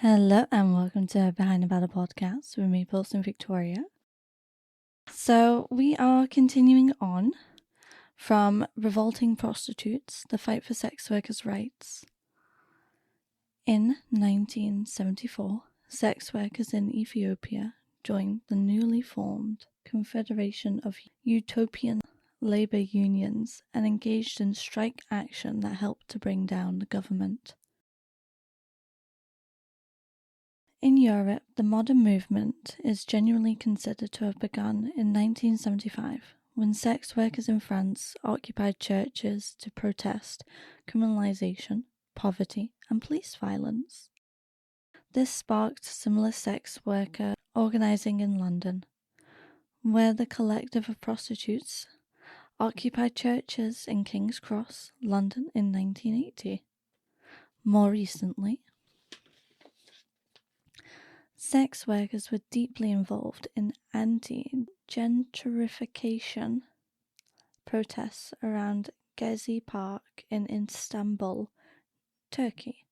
Hello and welcome to Behind the Banner podcast with me, Pulse and Victoria. So we are continuing on from Revolting Prostitutes, the fight for sex workers' rights. In 1974, sex workers in Ethiopia joined the newly formed Confederation of Utopian Labour Unions and engaged in strike action that helped to bring down the government. In Europe, the modern movement is generally considered to have begun in 1975, when sex workers in France occupied churches to protest criminalization, poverty, and police violence. This sparked similar sex worker organizing in London, where the collective of prostitutes occupied churches in King's Cross, London in 1980. More recently, sex workers were deeply involved in anti-gentrification protests around Gezi Park in Istanbul, Turkey.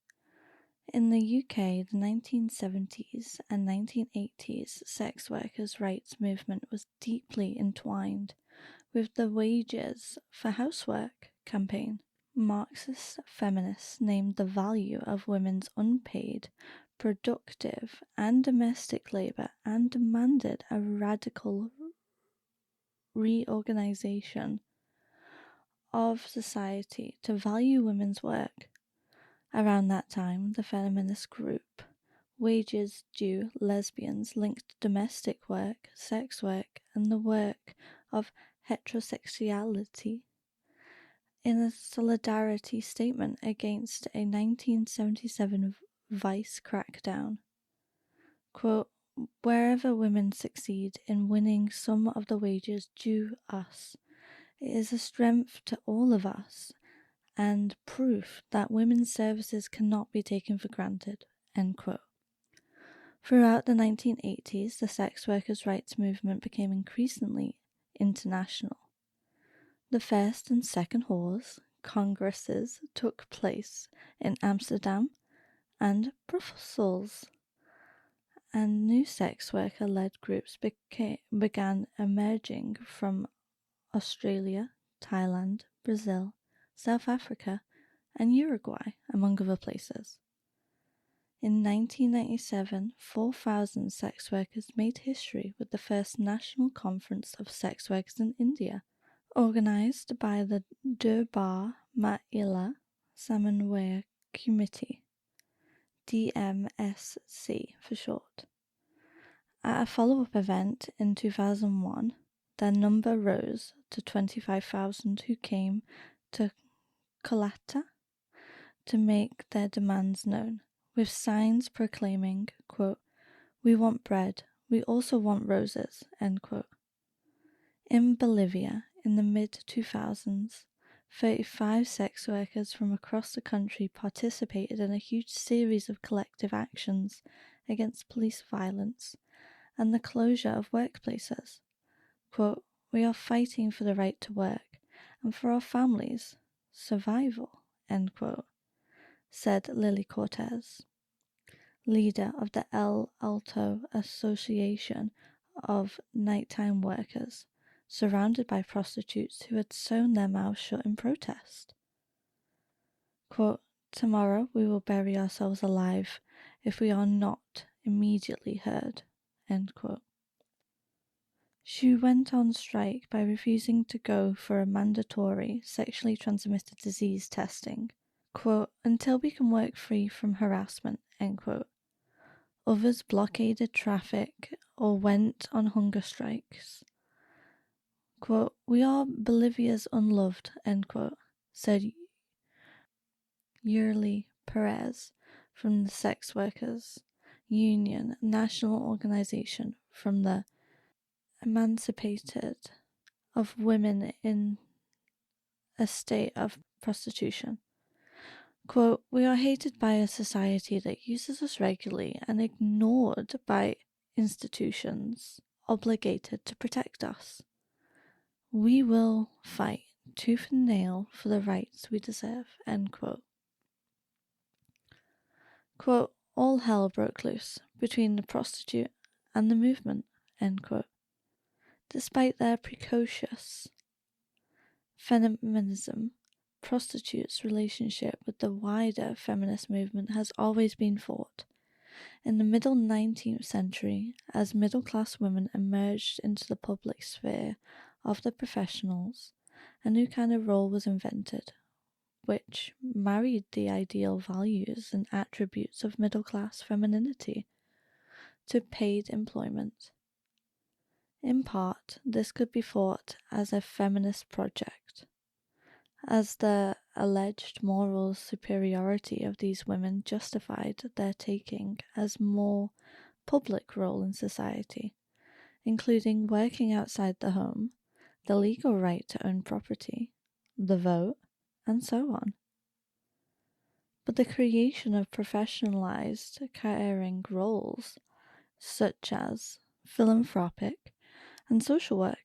In the UK, the 1970s and 1980s sex workers' rights movement was deeply entwined with the Wages for Housework campaign. Marxist feminists named the value of women's unpaid, productive, and domestic labor and demanded a radical reorganization of society to value women's work. Around that time, the feminist group Wages Due Lesbians linked domestic work, sex work, and the work of heterosexuality in a solidarity statement against a 1977 vice crackdown. Quote, "Wherever women succeed in winning some of the wages due us, it is a strength to all of us and proof that women's services cannot be taken for granted." End quote. Throughout the 1980s, the sex workers' rights movement became increasingly international. The first and second Hawes Congresses took place in Amsterdam and Brussels, and new sex worker-led groups began emerging from Australia, Thailand, Brazil, South Africa, and Uruguay, among other places. In 1997, 4,000 sex workers made history with the first National Conference of Sex Workers in India, organized by the Durbar Mahila Samanvaya Committee, DMSC for short. At a follow-up event in 2001, their number rose to 25,000 who came to Kolkata to make their demands known, with signs proclaiming, quote, "We want bread, we also want roses," end quote. In Bolivia, in the mid-2000s, 35 sex workers from across the country participated in a huge series of collective actions against police violence and the closure of workplaces. Quote, "We are fighting for the right to work and for our families' survival," end quote, said Lily Cortez, leader of the El Alto Association of Nighttime Workers, surrounded by prostitutes who had sewn their mouths shut in protest. Quote, "Tomorrow we will bury ourselves alive if we are not immediately heard," end quote. She went on strike by refusing to go for a mandatory sexually transmitted disease testing, quote, "until we can work free from harassment," end quote. Others blockaded traffic or went on hunger strikes. Quote, "We are Bolivia's unloved," end quote, said Yurli Perez from the Sex Workers Union National Organization from the Emancipated of Women in a State of Prostitution. Quote, "We are hated by a society that uses us regularly and ignored by institutions obligated to protect us. We will fight tooth and nail for the rights we deserve," end quote. Quote, all hell broke loose between the prostitute and the movement, end quote. Despite their precocious feminism, prostitutes' relationship with the wider feminist movement has always been fraught. In the middle 19th century, as middle-class women emerged into the public sphere of the professionals, a new kind of role was invented, which married the ideal values and attributes of middle-class femininity to paid employment. In part, this could be thought as a feminist project, as the alleged moral superiority of these women justified their taking as more public role in society, including working outside the home, the legal right to own property, the vote, and so on. But the creation of professionalized caring roles, such as philanthropic and social work,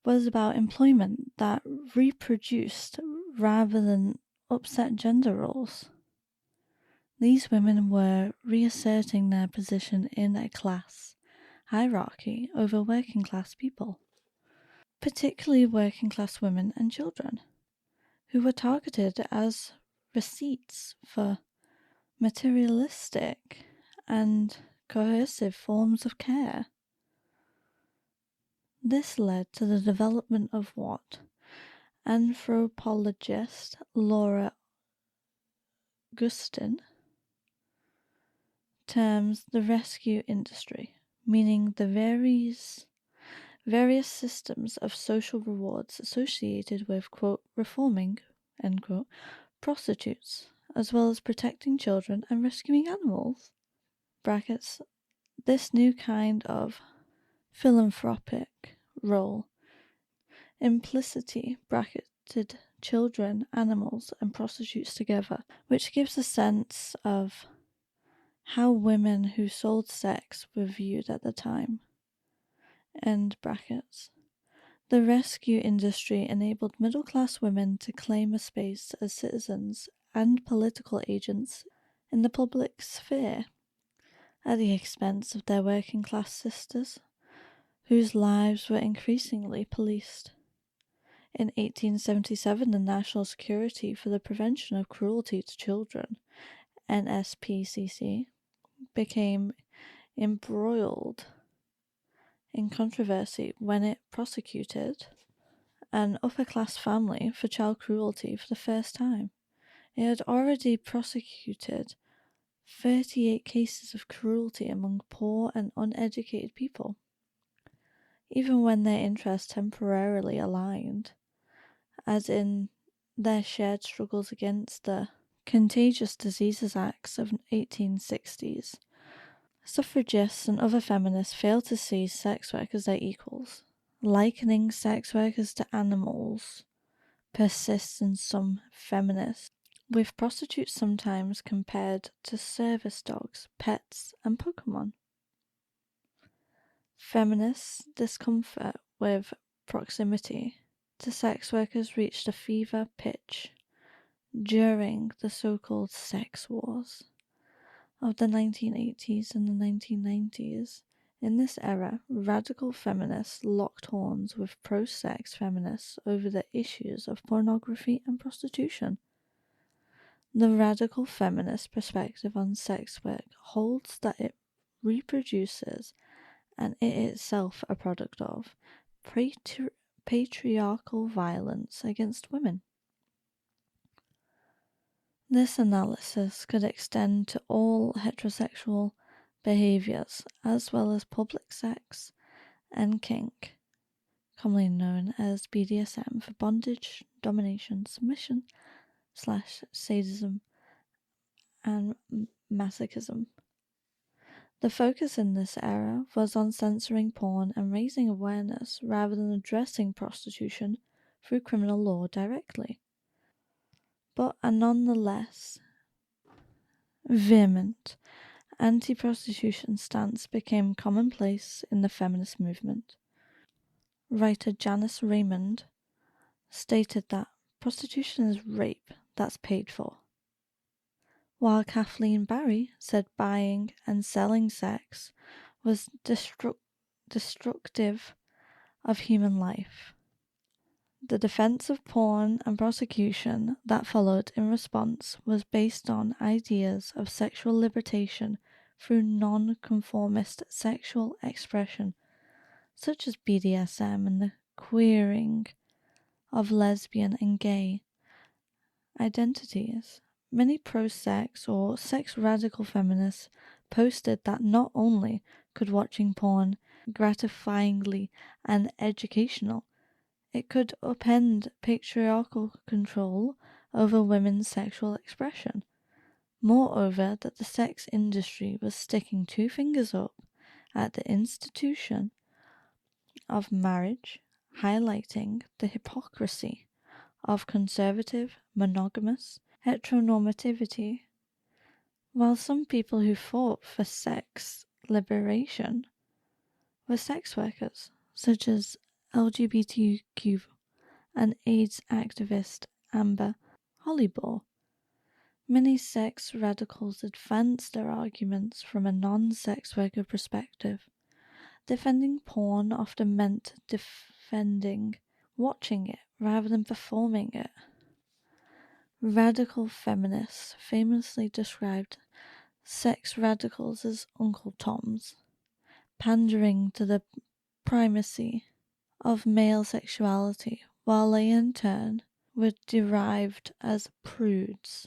was about employment that reproduced rather than upset gender roles. These women were reasserting their position in a class hierarchy over working class people, particularly working class women and children, who were targeted as receipts for materialistic and coercive forms of care. This led to the development of what anthropologist Laura Gustin terms the rescue industry, meaning the various systems of social rewards associated with, quote, reforming, end quote, prostitutes, as well as protecting children and rescuing animals. Brackets, this new kind of philanthropic role implicitly bracketed children, animals, and prostitutes together, which gives a sense of how women who sold sex were viewed at the time. End brackets. The rescue industry enabled middle-class women to claim a space as citizens and political agents in the public sphere, at the expense of their working-class sisters, whose lives were increasingly policed. In 1877, the National Security for the Prevention of Cruelty to Children, NSPCC, became embroiled in controversy when it prosecuted an upper-class family for child cruelty for the first time. It had already prosecuted 38 cases of cruelty among poor and uneducated people, even when their interests temporarily aligned, as in their shared struggles against the Contagious Diseases Acts of 1860s. Suffragists and other feminists failed to see sex work as their equals. Likening sex workers to animals persists in some feminists, with prostitutes sometimes compared to service dogs, pets, and Pokemon. Feminists' discomfort with proximity to sex workers reached a fever pitch during the so-called sex wars of the 1980s and the 1990s. In this era, radical feminists locked horns with pro-sex feminists over the issues of pornography and prostitution. The radical feminist perspective on sex work holds that it reproduces, and it itself a product of, patriarchal violence against women. This analysis could extend to all heterosexual behaviors, as well as public sex and kink, commonly known as BDSM for bondage, domination, submission, sadism, and masochism. The focus in this era was on censoring porn and raising awareness rather than addressing prostitution through criminal law directly. But a nonetheless vehement anti-prostitution stance became commonplace in the feminist movement. Writer Janice Raymond stated that prostitution is rape that's paid for. while Kathleen Barry said buying and selling sex was destructive of human life. The defense of porn and prosecution that followed in response was based on ideas of sexual liberation through non-conformist sexual expression, such as BDSM and the queering of lesbian and gay identities. Many pro-sex or sex radical feminists posted that not only could watching porn gratifyingly and educational, it could upend patriarchal control over women's sexual expression. Moreover, that the sex industry was sticking two fingers up at the institution of marriage, highlighting the hypocrisy of conservative, monogamous heteronormativity. While some people who fought for sex liberation were sex workers, such as LGBTQ and AIDS activist Amber Hollybaugh, many sex radicals advanced their arguments from a non-sex worker perspective. Defending porn often meant defending watching it rather than performing it. Radical feminists famously described sex radicals as Uncle Toms, pandering to the primacy of male sexuality, while they in turn were derived as prudes,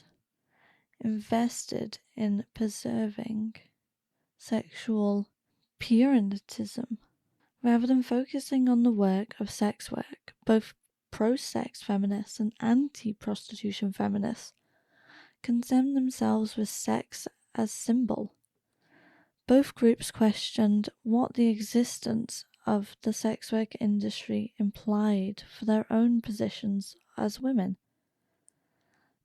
invested in preserving sexual puritanism. Rather than focusing on the work of sex work, both pro-sex feminists and anti-prostitution feminists concerned themselves with sex as symbol. Both groups questioned what the existence of the sex work industry implied for their own positions as women.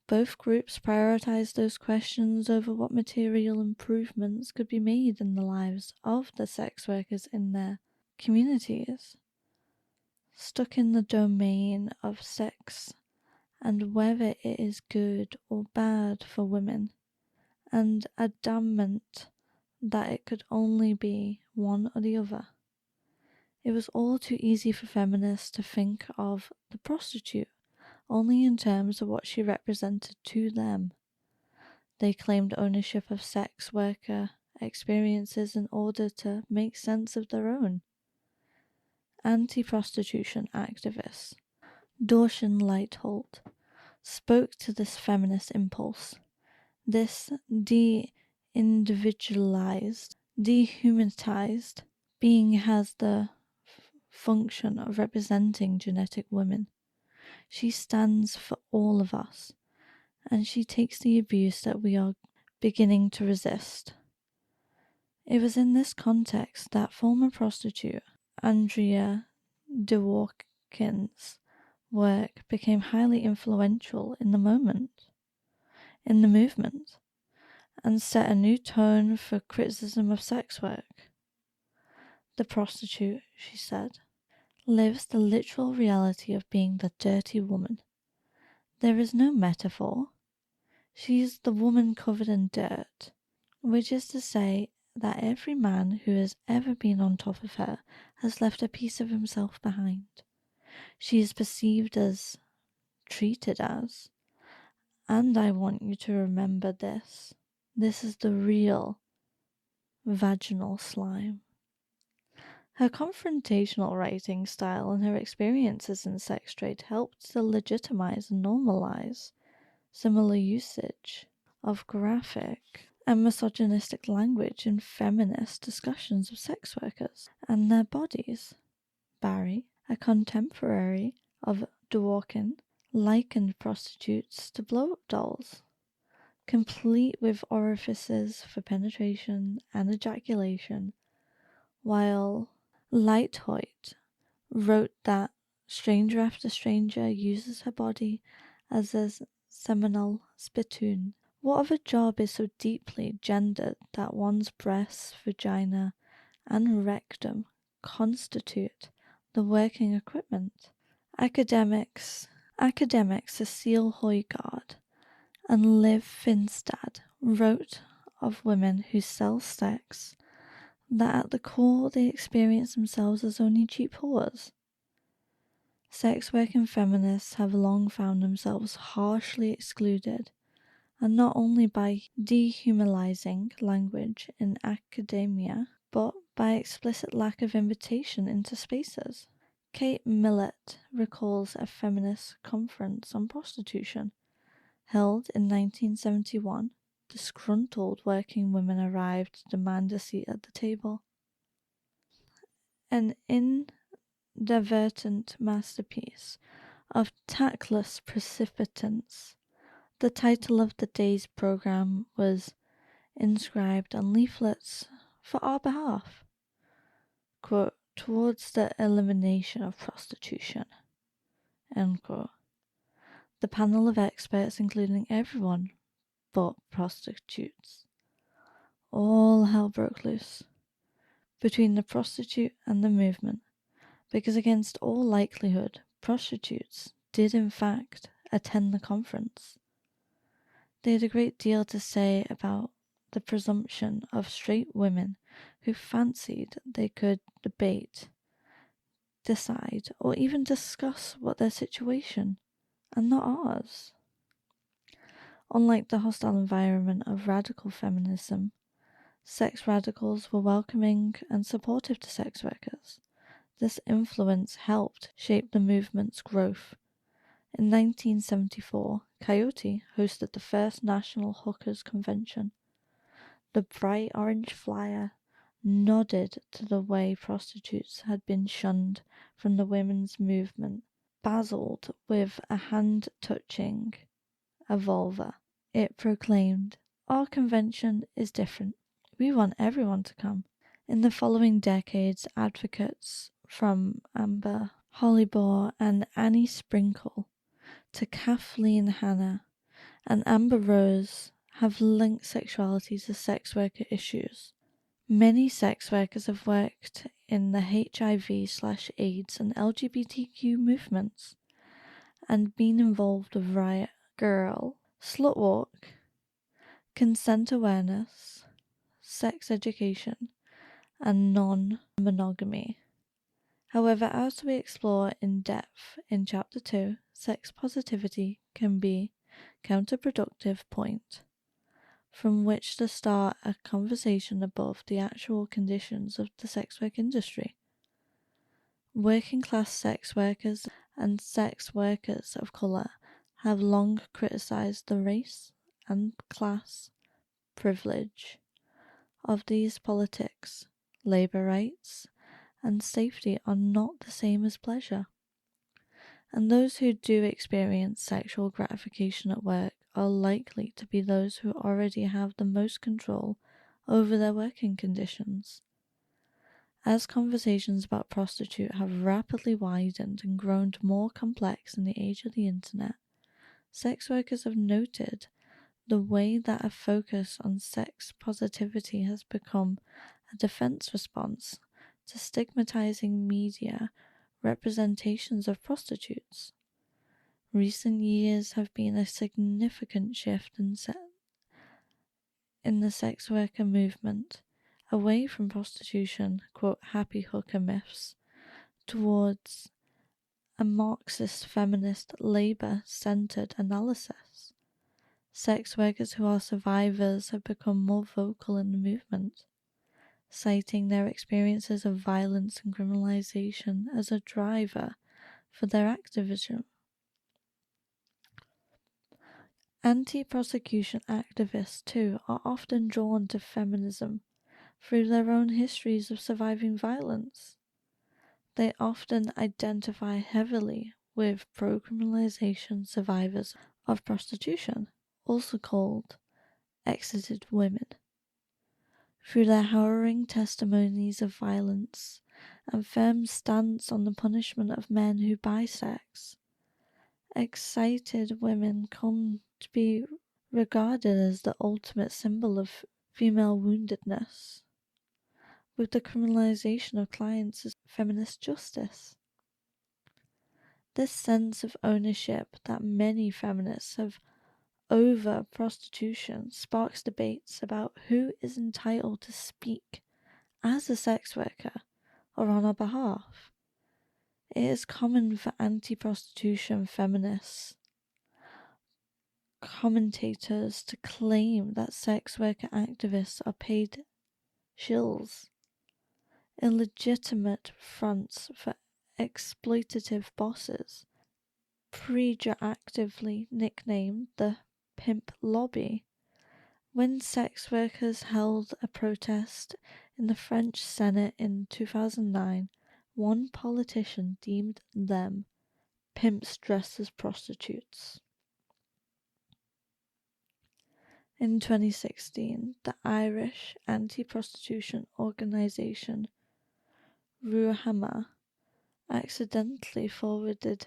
Both groups prioritized those questions over what material improvements could be made in the lives of the sex workers in their communities. Stuck in the domain of sex and whether it is good or bad for women, and adamant that it could only be one or the other. It was all too easy for feminists to think of the prostitute only in terms of what she represented to them. They claimed ownership of sex worker experiences in order to make sense of their own. Anti-prostitution activists Dorschen Leitholt spoke to this feminist impulse. This de-individualized, dehumanized being has the function of representing genetic women. She stands for all of us, and she takes the abuse that we are beginning to resist. It was in this context that former prostitute Andrea Dworkin's work became highly influential in the movement, and set a new tone for criticism of sex work. The prostitute, she said, lives the literal reality of being the dirty woman. There is no metaphor. She is the woman covered in dirt, which is to say that every man who has ever been on top of her has left a piece of himself behind. She is perceived as, treated as, and I want you to remember this. This is the real vaginal slime. Her confrontational writing style and her experiences in sex trade helped to legitimize and normalize similar usage of graphic and misogynistic language in feminist discussions of sex workers and their bodies. Barry, a contemporary of Dworkin, likened prostitutes to blow-up dolls, complete with orifices for penetration and ejaculation, while Leitholt wrote that stranger after stranger uses her body as a seminal spittoon. What other job is so deeply gendered that one's breasts, vagina, and rectum constitute the working equipment? Academics Cecile Højgaard and Liv Finstad wrote of women who sell sex that at the core they experience themselves as only cheap whores. Sex working feminists have long found themselves harshly excluded, and not only by dehumanizing language in academia, but by explicit lack of invitation into spaces. Kate Millett recalls a feminist conference on prostitution held in 1971. Disgruntled working women arrived to demand a seat at the table. An inadvertent masterpiece of tactless precipitance, the title of the day's program was inscribed on leaflets for our behalf. Quote, towards the elimination of prostitution. End quote. The panel of experts, including everyone but prostitutes. All hell broke loose between the prostitute and the movement, because against all likelihood, prostitutes did in fact attend the conference. They had a great deal to say about the presumption of straight women who fancied they could debate, decide, or even discuss what their situation, and not ours. Unlike the hostile environment of radical feminism, sex radicals were welcoming and supportive to sex workers. This influence helped shape the movement's growth. In 1974, Coyote hosted the first National Hookers Convention. The bright orange flyer nodded to the way prostitutes had been shunned from the women's movement, dazzled with a hand-touching a vulva. It proclaimed, our convention is different. We want everyone to come. In the following decades, advocates from Amber Hollybaugh and Annie Sprinkle to Kathleen Hanna and Amber Rose have linked sexuality to sex worker issues. Many sex workers have worked in the HIV/AIDS and LGBTQ movements and been involved with Riot Girl, Slutwalk, consent awareness, sex education, and non-monogamy. However, as we explore in depth in Chapter 2, sex positivity can be a counterproductive point from which to start a conversation above the actual conditions of the sex work industry. Working class sex workers and sex workers of colour have long criticised the race and class privilege of these politics. Labour rights and safety are not the same as pleasure. And those who do experience sexual gratification at work are likely to be those who already have the most control over their working conditions. As conversations about prostitute have rapidly widened and grown more complex in the age of the internet, sex workers have noted the way that a focus on sex positivity has become a defense response to stigmatizing media representations of prostitutes. Recent years have been a significant shift in the sex worker movement, away from prostitution, quote, happy hooker myths, towards a Marxist feminist labor-centered analysis. Sex workers who are survivors have become more vocal in the movement, citing their experiences of violence and criminalization as a driver for their activism. Anti-prosecution activists, too, are often drawn to feminism through their own histories of surviving violence. They often identify heavily with pro-criminalization survivors of prostitution, also called exited women. Through their harrowing testimonies of violence and firm stance on the punishment of men who buy sex, excited women come to be regarded as the ultimate symbol of female woundedness, with the criminalization of clients as feminist justice. This sense of ownership that many feminists have over prostitution sparks debates about who is entitled to speak as a sex worker or on our behalf. It is common for anti-prostitution feminists commentators to claim that sex worker activists are paid shills, illegitimate fronts for exploitative bosses, pejoratively nicknamed the pimp lobby. When sex workers held a protest in the French Senate in 2009, one politician deemed them pimps dressed as prostitutes. In 2016, the Irish anti-prostitution organisation Ruahama accidentally forwarded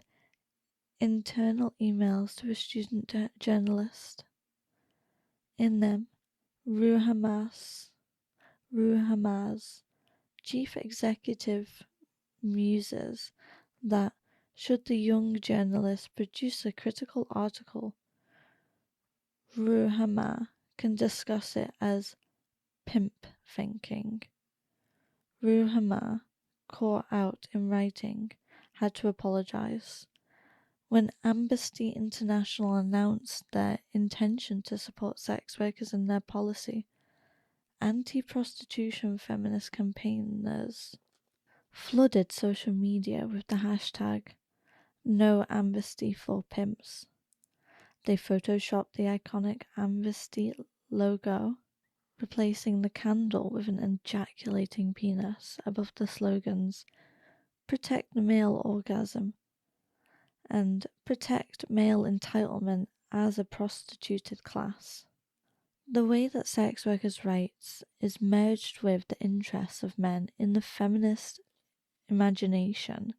internal emails to a student journalist. In them, Ruahama's chief executive muses that should the young journalist produce a critical article, Ruahama can discuss it as pimp thinking. Ruahama, caught out in writing, had to apologize. When Amnesty International announced their intention to support sex workers in their policy, anti-prostitution feminist campaigners flooded social media with the hashtag #NoAmnesty4Pimps. They photoshopped the iconic Amnesty logo, replacing the candle with an ejaculating penis above the slogans "Protect the male orgasm" and "Protect male entitlement as a prostituted class." The way that sex workers' rights is merged with the interests of men in the feminist imagination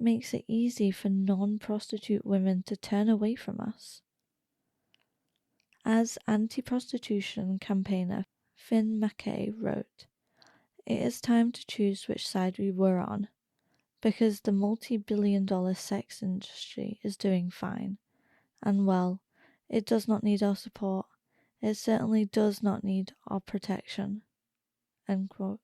makes it easy for non-prostitute women to turn away from us. As anti-prostitution campaigner Finn McKay wrote, "It is time to choose which side we were on, because the multi-billion-dollar sex industry is doing fine, and well, it does not need our support. It certainly does not need our protection." End quote.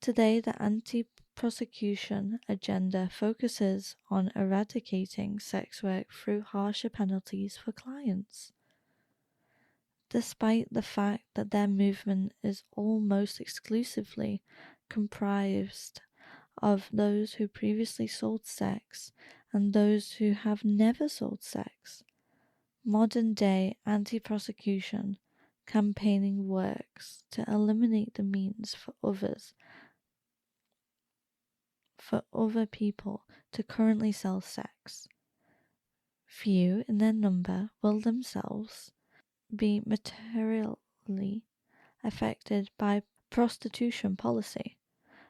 Today, the anti-prosecution agenda focuses on eradicating sex work through harsher penalties for clients. Despite the fact that their movement is almost exclusively comprised of those who previously sold sex and those who have never sold sex, modern-day anti-prosecution campaigning works to eliminate the means for other people to currently sell sex. Few in their number will themselves be materially affected by prostitution policy.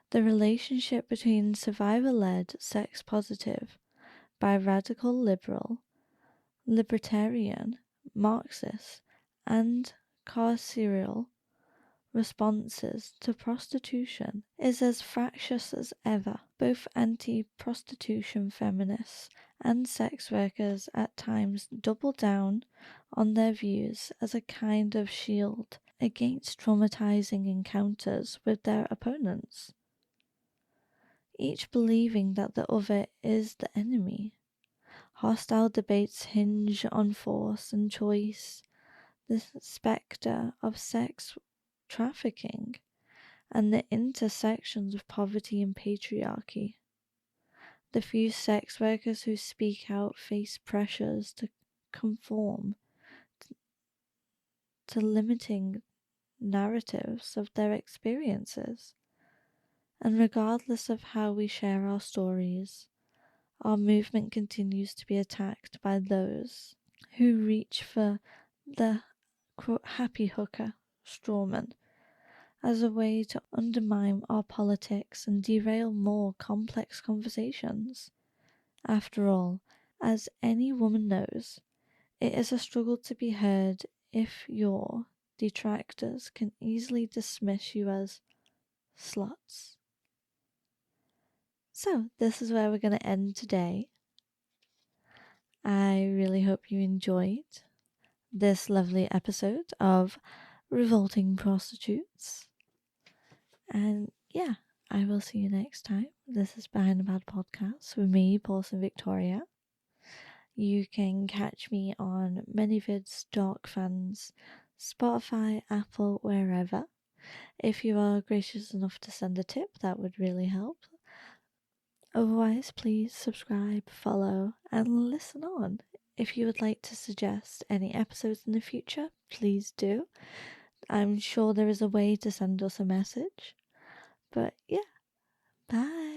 The relationship between survivor-led sex positive by radical liberal, libertarian, Marxist, and carceral responses to prostitution is as fractious as ever. Both anti-prostitution feminists and sex workers at times double down on their views as a kind of shield against traumatizing encounters with their opponents, each believing that the other is the enemy. Hostile debates hinge on force and choice, the spectre of sex trafficking, and the intersections of poverty and patriarchy. The few sex workers who speak out face pressures to conform to limiting narratives of their experiences. And regardless of how we share our stories, our movement continues to be attacked by those who reach for the quote happy hooker strawman as a way to undermine our politics and derail more complex conversations. After all, as any woman knows, it is a struggle to be heard if your detractors can easily dismiss you as sluts. So, this is where we're going to end today. I really hope you enjoyed. this lovely episode of Revolting Prostitutes. And yeah, I will see you next time. This is Behind the Bad Podcast with me, Paulson Victoria. You can catch me on Manyvids, Dark Fans, Spotify, Apple, wherever. If you are gracious enough to send a tip, that would really help. Otherwise, please subscribe, follow, and listen on. If you would like to suggest any episodes in the future, please do. I'm sure there is a way to send us a message. But yeah, bye.